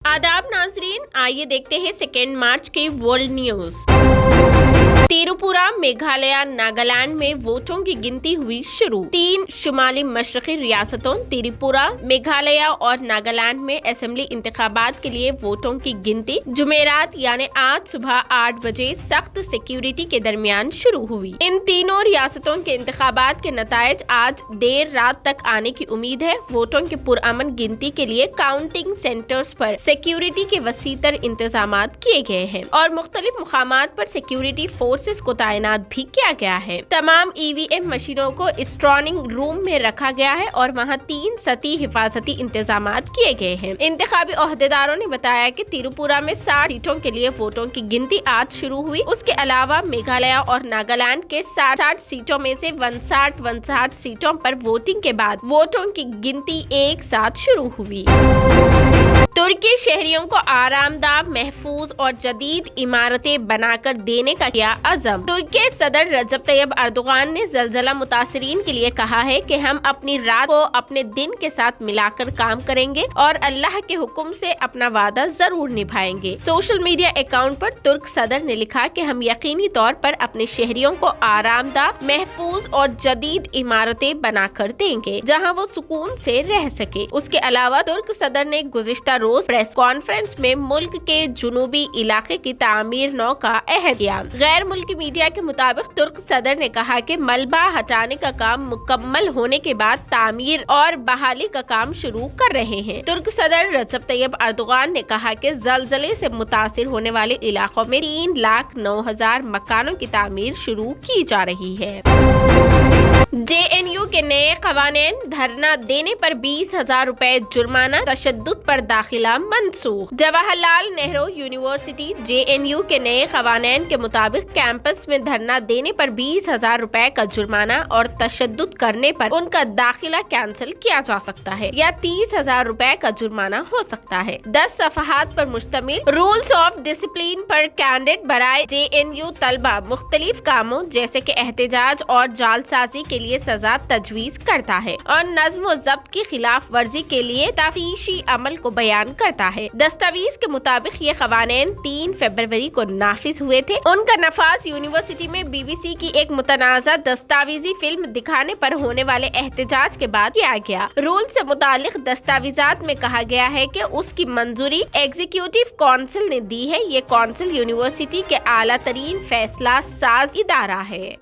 आदाब नाजरीन, आइए देखते हैं 2 मार्च की वर्ल्ड न्यूज। त्रिपुरा, मेघालय, नागालैंड में वोटों की गिनती हुई शुरू। 3 शुमाली मशरकी रियासतों त्रिपुरा, मेघालय और नागालैंड में असेंबली इंतखाबात के लिए वोटों की गिनती जुमेरात यानी आज सुबह 8 बजे सख्त सिक्योरिटी के दरमियान शुरू हुई। इन तीनों रियासतों के इंतखाबात के नतायज आज देर रात तक आने की उम्मीद है। वोटों की पुरअमन गिनती के लिए काउंटिंग सेंटर्स पर सिक्योरिटी के वसीतर इंतजाम किए गए हैं और मुख्तलिफ मुकामात पर सिक्योरिटी फोर्सेस को तैनात भी किया गया है। तमाम ईवीएम मशीनों को स्ट्रॉनिंग रूम में रखा गया है और वहां 3 सतही हिफाजती इंतजाम किए गए हैं। इंतखाबी ओहदेदारों ने बताया कि त्रिपुरा में 60 सीटों के लिए वोटों की गिनती आज शुरू हुई। उसके अलावा मेघालय और नागालैंड के 60 सीटों में से 59 सीटों पर वोटिंग के बाद वोटों की गिनती एक साथ शुरू हुई। तुर्की शहरियों को आरामदाह, महफूज और जदीद इमारतें बनाकर देने का किया अज़म। तुर्की सदर रजब तैयब अर्दोगान ने ज़लज़ला मुतासिरीन के लिए कहा है कि हम अपनी रात को अपने दिन के साथ मिलाकर काम करेंगे और अल्लाह के हुक्म से अपना वादा जरूर निभाएंगे। सोशल मीडिया अकाउंट पर तुर्क सदर ने लिखा कि हम यकीनी तौर पर अपने शहरियों को आरामदाह, महफूज और जदीद इमारतें बनाकर देंगे जहाँ वो सुकून से रह सके। उसके अलावा तुर्क सदर ने गुज़िश्ता रोज प्रेस कॉन्फ्रेंस में मुल्क के जुनूबी इलाके की तामीर नौ का अहद किया। गैर मुल्की मीडिया के मुताबिक तुर्क सदर ने कहा कि मलबा हटाने का काम मुकम्मल होने के बाद तामीर और बहाली का काम शुरू कर रहे हैं। तुर्क सदर रजब तैयब अर्दोगान ने कहा कि ज़लज़ले से मुतासिर होने वाले इलाकों में 3,09,000 मकानों की तामीर शुरू की जा रही है। JNU के नए कवानीन, धरना देने पर 20,000 रुपए जुर्माना, तशद्दुद पर दाखिला मनसूख। जवाहरलाल नेहरू यूनिवर्सिटी JNU के नए कवानीन के मुताबिक कैंपस में धरना देने पर 20,000 रुपए का जुर्माना और तशद्दुद करने पर उनका दाखिला कैंसिल किया जा सकता है या 30,000 रुपए का जुर्माना हो सकता है। 10 सफ़हात पर मुश्तमिल रूल्स ऑफ डिसिप्लिन पर कैंडिडेट बराए JNU तलबा मुख्तलिफ कामों जैसे कि एहतजाज और जालसाजी के लिए सजा तजवीज करता है और नज्म व ज़ब्त की खिलाफ वर्जी के लिए तफ्तीशी अमल को बयान करता है। दस्तावेज के मुताबिक ये कवानीन 3 फरवरी को नाफिज हुए थे। उनका नफाज यूनिवर्सिटी में BBC की एक मुतनाज़ा दस्तावेजी फिल्म दिखाने पर होने वाले एहतजाज के बाद किया गया। रूल से मुतालिक दस्तावेजात में कहा गया है कि उसकी मंजूरी एग्जीक्यूटिव काउंसिल ने दी है। ये काउंसिल यूनिवर्सिटी के आला तरीन फैसला साज इदारा है।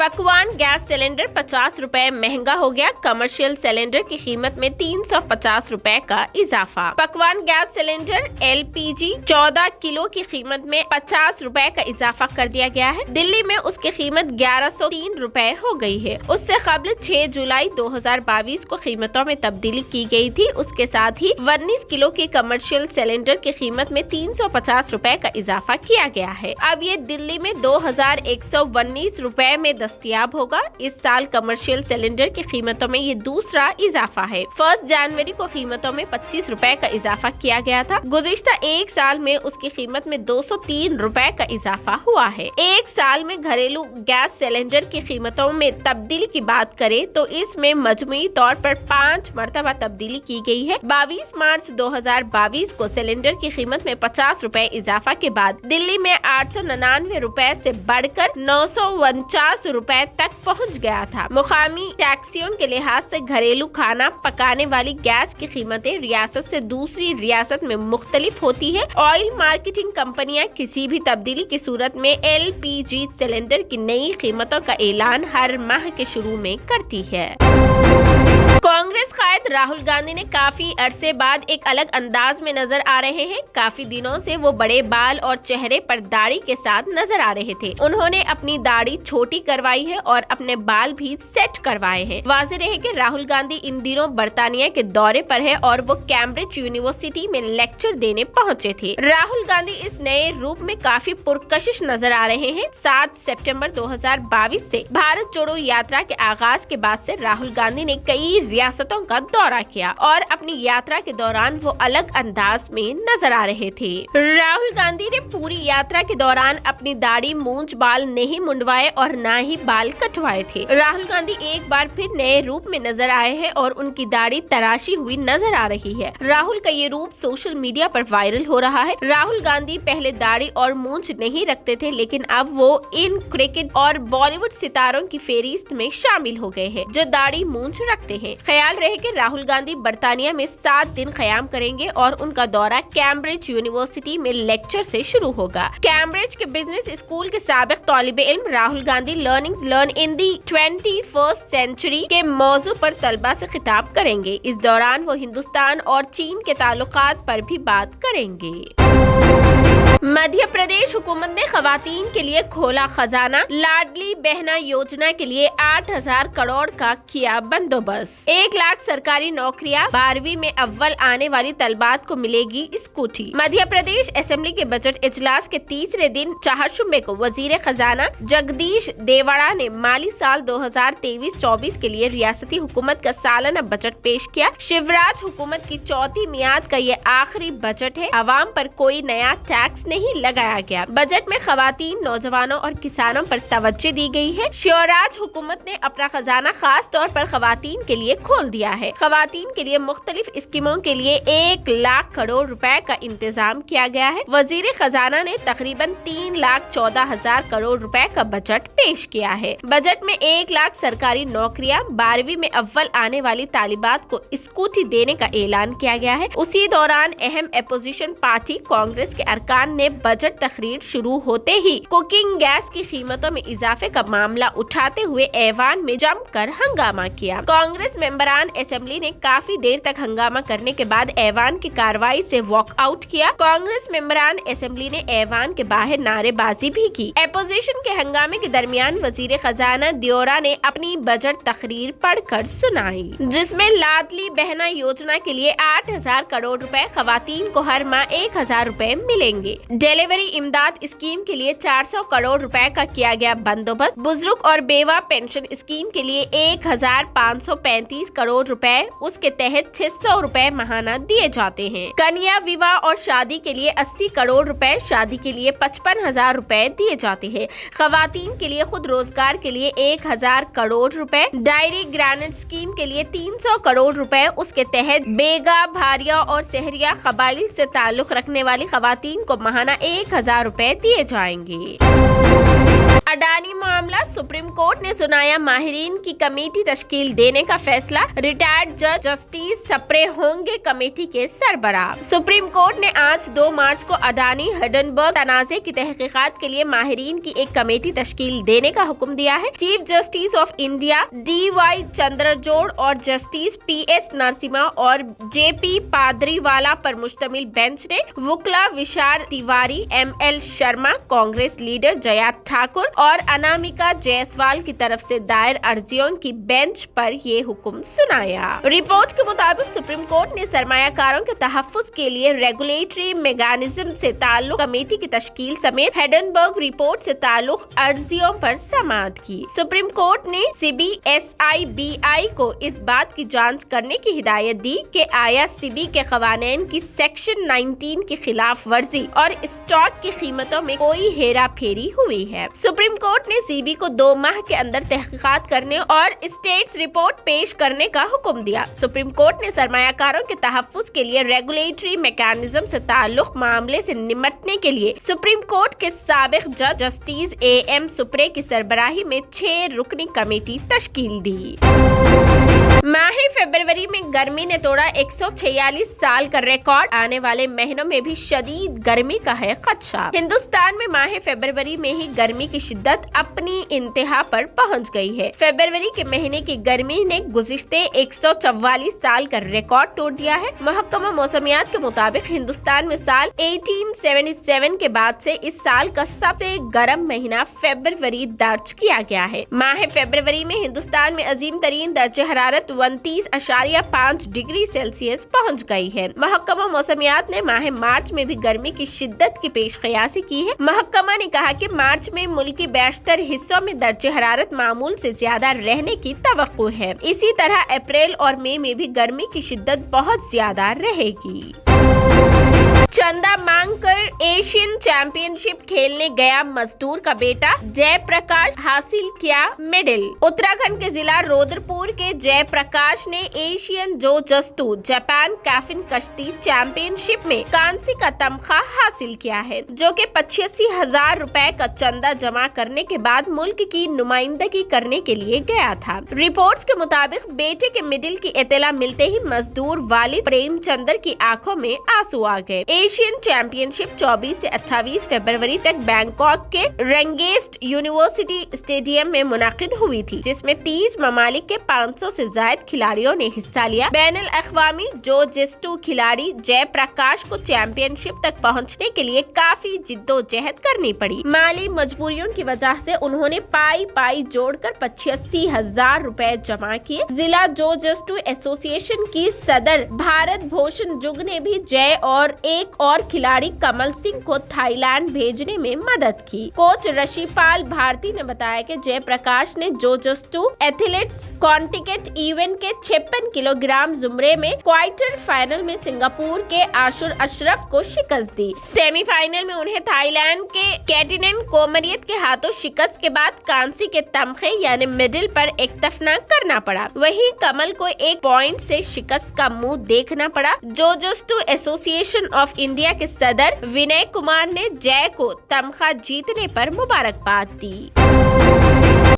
पकवान गैस सिलेंडर 50 रुपए महंगा हो गया। कमर्शियल सिलेंडर की कीमत में 350 रुपए का इजाफा। पकवान गैस सिलेंडर LPG 14 किलो की कीमत में 50 रुपए का इजाफा कर दिया गया है। दिल्ली में उसकी कीमत 1103 रुपए हो गई है। उससे कबल 6 जुलाई 2022 को कीमतों में तब्दीली की गई थी। उसके साथ ही 19 किलो की कमर्शियल सिलेंडर की कीमत में 350 रुपए का इजाफा किया गया है। अब ये दिल्ली में 2119 रुपए में दस्तयाब होगा। इस साल कमर्शियल सिलेंडर की कीमतों में ये दूसरा इजाफा है। 1 जनवरी को कीमतों में 25 रुपए का इजाफा किया गया था। गुज़िश्ता एक साल में उसकी कीमत में 203 रुपए का इजाफा हुआ है। एक साल में घरेलू गैस सिलेंडर की कीमतों में तब्दीली की बात करें तो इसमें मजमूई तौर पर 5 मरतबा तब्दीली की गई है। 22 मार्च 2022 को सिलेंडर की कीमत में 50 रुपए इजाफा के बाद दिल्ली में 899 रुपए से बढ़कर 949 रुपए तक पहुंच गया था। मुकामी टैक्सियों के लिहाज से घरेलू खाना पकाने वाली गैस की कीमतें रियासत से दूसरी रियासत में मुख्तलिफ होती है। ऑयल मार्केटिंग कंपनियां किसी भी तब्दीली की सूरत में LPG सिलेंडर की नई कीमतों का ऐलान हर माह के शुरू में करती है। कांग्रेस कायद राहुल गांधी ने काफी अरसे बाद एक अलग अंदाज में नजर आ रहे हैं। काफी दिनों से वो बड़े बाल और चेहरे पर दाढ़ी के साथ नजर आ रहे थे। उन्होंने अपनी दाढ़ी छोटी करवाई है और अपने बाल भी सेट करवाए हैं। वाज़ेह रहे कि राहुल गांधी इन दिनों बर्तानिया के दौरे पर है और वो कैम्ब्रिज यूनिवर्सिटी में लेक्चर देने पहुंचे थे। राहुल गांधी इस नए रूप में काफी पुरकशिश नजर आ रहे हैं। 7 सितंबर 2022 से भारत जोड़ो यात्रा के आगाज के बाद से राहुल गांधी ने कई रियासतों का दौरा किया और अपनी यात्रा के दौरान वो अलग अंदाज में नजर आ रहे थे। राहुल गांधी ने पूरी यात्रा के दौरान अपनी दाढ़ी, मूंछ, बाल नहीं मुंडवाए और ना ही बाल कटवाए थे। राहुल गांधी एक बार फिर नए रूप में नजर आए हैं और उनकी दाढ़ी तराशी हुई नजर आ रही है। राहुल का ये रूप सोशल मीडिया पर वायरल हो रहा है। राहुल गांधी पहले दाढ़ी और मूंछ नहीं रखते थे, लेकिन अब वो इन क्रिकेट और बॉलीवुड सितारों की फेहरिस्त में शामिल हो गए हैं जो दाढ़ी मूंछ रखते हैं। ख्याल रहे कि राहुल गांधी बर्तानिया में 7 दिन क़याम करेंगे और उनका दौरा कैम्ब्रिज यूनिवर्सिटी में लेक्चर से शुरू होगा। कैम्ब्रिज के बिजनेस स्कूल के साबिक तालिबे इल्म Rahul Gandhi learn in the 21st century के मौजू पर तलबा से खिताब करेंगे। इस दौरान वो हिंदुस्तान और चीन के ताल्लुकात पर भी बात करेंगे। मध्य प्रदेश हुकूमत ने खवातीन के लिए खोला खजाना। लाडली बहना योजना के लिए 8,000 करोड़ का किया बंदोबस्त। 1 लाख सरकारी नौकरियां, 12वीं में अव्वल आने वाली तलबात को मिलेगी स्कूटी। मध्य प्रदेश असेंबली के बजट इजलास के तीसरे दिन चारशुबे को वजीर खजाना जगदीश देवड़ा ने माली साल 2023-24 के लिए रियासती हुकूमत का सालाना बजट पेश किया। शिवराज हुकूमत की चौथी मियाद का ये आखिरी बजट है। आवाम पर कोई नया टैक्स नहीं लगाया गया। बजट में खवातीन, नौजवानों और किसानों पर तवज्जो दी गई है। शिवराज हुकूमत ने अपना खजाना खास तौर पर खवातीन के लिए खोल दिया है। खवातीन के लिए मुख्तलिफ स्कीमों के लिए 1 लाख करोड़ रुपए का इंतजाम किया गया है। वजीर खजाना ने तकरीबन 3,14,000 करोड़ रुपए का बजट पेश किया है। बजट में 1 लाख सरकारी नौकरियां, 12वीं में अव्वल आने वाली तालिबात को स्कूटी देने का ऐलान किया गया है। उसी दौरान अहम अपोजिशन पार्टी कांग्रेस के अरकान ने बजट तकरीर शुरू होते ही कुकिंग गैस की कीमतों में इजाफे का मामला उठाते हुए ऐवान में जमकर हंगामा किया। कांग्रेस मेंबरान असेंबली ने काफी देर तक हंगामा करने के बाद ऐवान की कार्रवाई से वॉक आउट किया। कांग्रेस मेंबरान असेंबली ने ऐवान के बाहर नारेबाजी भी की। अपोजिशन के हंगामे के दरमियान वजीर खजाना दियोरा ने अपनी बजट तकरीर पढ़कर सुनाई, जिसमें लाडली बहना योजना के लिए 8,000 करोड़ रुपए, खवातीन को हर माह 1,000 रुपए मिलेंगे। डिलीवरी इमदाद स्कीम के लिए 400 करोड़ रुपए का किया गया बंदोबस्त। बुजुर्ग और बेवा पेंशन स्कीम के लिए 1,535 करोड़ रुपए, उसके तहत 600 रुपए माहाना दिए जाते हैं। कन्या विवाह और शादी के लिए 80 करोड़ रुपए, शादी के लिए 55,000 रुपए दिए जाते हैं। खवातीन के लिए खुद रोजगार के लिए 1,000 करोड़ रुपए। डायरी ग्रेनेड स्कीम के लिए 300 करोड़ रुपए, उसके तहत बेगा, भारिया और सहरिया कबाइल से ताल्लुक रखने वाली खवातीन को माहाना 1,000 रुपए दिए जाएंगे। अडानी मामला, सुप्रीम कोर्ट ने सुनाया माहिरीन की कमेटी तश्कील देने का फैसला। रिटायर्ड जज जस्टिस सप्रे होंगे कमेटी के सरबराह। सुप्रीम कोर्ट ने आज 2 मार्च को अडानी हिंडनबर्ग तनाज़े की तहकीकात के लिए माहिरीन की एक कमेटी तश्कील देने का हुक्म दिया है। Chief justice of India DY Chandrachud और जस्टिस PS नरसिम्हा और JP पादरीवाला पर मुश्तमिल बेंच ने वुकला विशाल तिवारी, ML शर्मा, कांग्रेस लीडर जया ठाकुर और अनामिका जायसवाल की तरफ से दायर अर्जियों की बेंच पर ये हुक्म सुनाया। रिपोर्ट के मुताबिक सुप्रीम कोर्ट ने सरमायाकारों के तहफ्फुज के लिए रेगुलेटरी मैकेनिज्म से ताल्लुक कमेटी की तश्कील समेत हिंडनबर्ग रिपोर्ट से ताल्लुक अर्जियों पर समाअत की। सुप्रीम कोर्ट ने CBSIBI को इस बात की जांच करने की हिदायत दी कि आया CB के कवानीन की सेक्शन 19 की खिलाफ वर्जी और स्टॉक की कीमतों में कोई हेरा फेरी हुई है। सुप्रीम कोर्ट ने CB को 2 माह के अंदर तहकीकात करने और स्टेट्स रिपोर्ट पेश करने का हुक्म दिया। सुप्रीम कोर्ट ने सरमायाकारों के तहफ्फुज के लिए रेगुलेटरी मैकेनिज्म से ताल्लुक मामले से निपटने के लिए सुप्रीम कोर्ट के साबिक जज जस्टिस AM सुप्रे की सरबराही में 6 रुकनी कमेटी तश्कील दी। माह फरवरी में गर्मी ने तोड़ा 146 साल का रिकॉर्ड। आने वाले महीनों में भी शदीद गर्मी का है खदशा। हिंदुस्तान में माह फरवरी में ही गर्मी की शिद्दत अपनी इंतहा पर पहुंच गई है। फरवरी के महीने की गर्मी ने गुज़िश्ते 144 साल का रिकॉर्ड तोड़ दिया है। महकमा मौसमियात के मुताबिक हिंदुस्तान में साल 1877 के बाद से इस साल का सबसे गर्म महीना फरवरी दर्ज किया गया है। माह फरवरी में हिंदुस्तान में अजीम तरीन दर्जे हरारत 29.5 डिग्री सेल्सियस पहुंच गई है। महकमा मौसमियात ने माह मार्च में भी गर्मी की शिद्दत की पेशकयासी की है। महकमा ने कहा कि मार्च में मुल्क के बेशतर हिस्सों में दर्जे हरारत मामूल से ज्यादा रहने की तवक्को है। इसी तरह अप्रैल और मई में भी गर्मी की शिद्दत बहुत ज्यादा रहेगी। चंदा मांगकर एशियन चैंपियनशिप खेलने गया मजदूर का बेटा जयप्रकाश हासिल किया मेडल। उत्तराखंड के जिला रुद्रपुर के जयप्रकाश ने एशियन जोजस्तु जापान कैफिन कश्ती चैंपियनशिप में कांसी का तमगा हासिल किया है, जो कि 85,000 रुपए का चंदा जमा करने के बाद मुल्क की नुमाइंदगी करने के लिए गया था। रिपोर्ट्स के मुताबिक बेटे के मेडल की इत्तला मिलते ही मजदूर वालिद प्रेमचंद्र की आंखों में आंसू आ गए। एशियन चैंपियनशिप 24 से 28 फरवरी तक बैंकॉक के रंगेस्ट यूनिवर्सिटी स्टेडियम में मुनाकिद हुई थी, जिसमें 30 ममालिक के 500 से ज्यादा खिलाड़ियों ने हिस्सा लिया। बैनुल अक़वामी जोजिस्तु खिलाड़ी जयप्रकाश को चैंपियनशिप तक पहुंचने के लिए काफी जिद्दोजहद करनी पड़ी। माली मजबूरियों की वजह से उन्होंने पाई जोड़कर 85,000 रुपए जमा किए। जिला जोजिस्तु एसोसिएशन की सदर भारत भूषण जुग ने भी जय और एक और खिलाड़ी कमल सिंह को थाईलैंड भेजने में मदद की। कोच ऋषिपाल भारती ने बताया कि जयप्रकाश ने जोजिस्तु एथलेटिक्स कॉन्टिकेट इवेंट के 56 किलोग्राम जुमरे में क्वार्टर फाइनल में सिंगापुर के आशुर अशरफ को शिकस्त दी। सेमीफाइनल में उन्हें थाईलैंड के कैटिनेन कोमरियत के हाथों शिकस्त के बाद कांसी के तमगे यानी मेडल पर इक्तफा करना पड़ा। वहीं कमल को 1 पॉइंट से शिकस्त का मुंह देखना पड़ा। जोजिस्तु एसोसिएशन ऑफ इंडिया के सदर विनय कुमार ने जय को तमगा जीतने पर मुबारकबाद दी।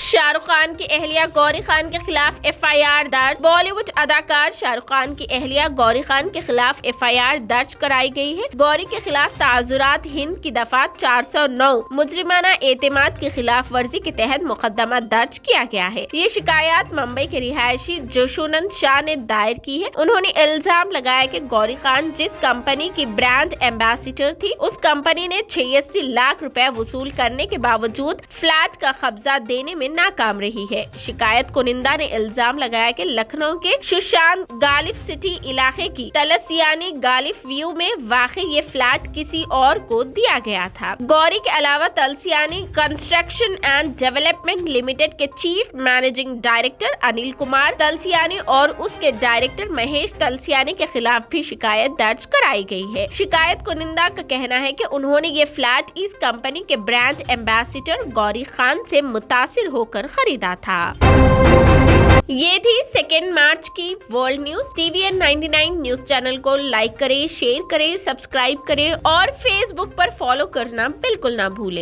शाहरुख खान की अहलिया गौरी खान के खिलाफ FIR दर्ज। बॉलीवुड अदाकार शाहरुख खान की अहलिया गौरी खान के खिलाफ FIR दर्ज कराई गई है। गौरी के खिलाफ ताजुरात हिंद की दफा 409 मुजरिमाना एतमाद की खिलाफ वर्जी के तहत मुकदमा दर्ज किया गया है। ये शिकायत मुंबई के रिहायशी जोशुनंद शाह ने दायर की है। उन्होंने इल्जाम लगाया कि गौरी खान जिस कंपनी की ब्रांड एम्बेसडर थी, उस कंपनी ने 86 लाख रुपए वसूल करने के बावजूद फ्लैट का कब्जा देने में नाकाम रही है। शिकायत कुनिंदा ने इल्जाम लगाया कि लखनऊ के सुशांत गालिफ सिटी इलाके की तलसियानी गालिफ व्यू में वाक़ई ये फ्लैट किसी और को दिया गया था। गौरी के अलावा Talsiani construction and development limited के chief managing director Anil Kumar Talsiani और उसके डायरेक्टर महेश तलसियानी के खिलाफ भी शिकायत दर्ज कराई गई है। शिकायत कुनिंदा का कहना है कि उन्होंने ये फ्लैट इस कंपनी के ब्रांड एम्बेसडर गौरी खान से मुतासिर होकर खरीदा था। ये थी 2 मार्च की world news. TVN 99 news channel को लाइक करें, शेयर करें, सब्सक्राइब करें और फेसबुक पर फॉलो करना बिल्कुल ना भूलें।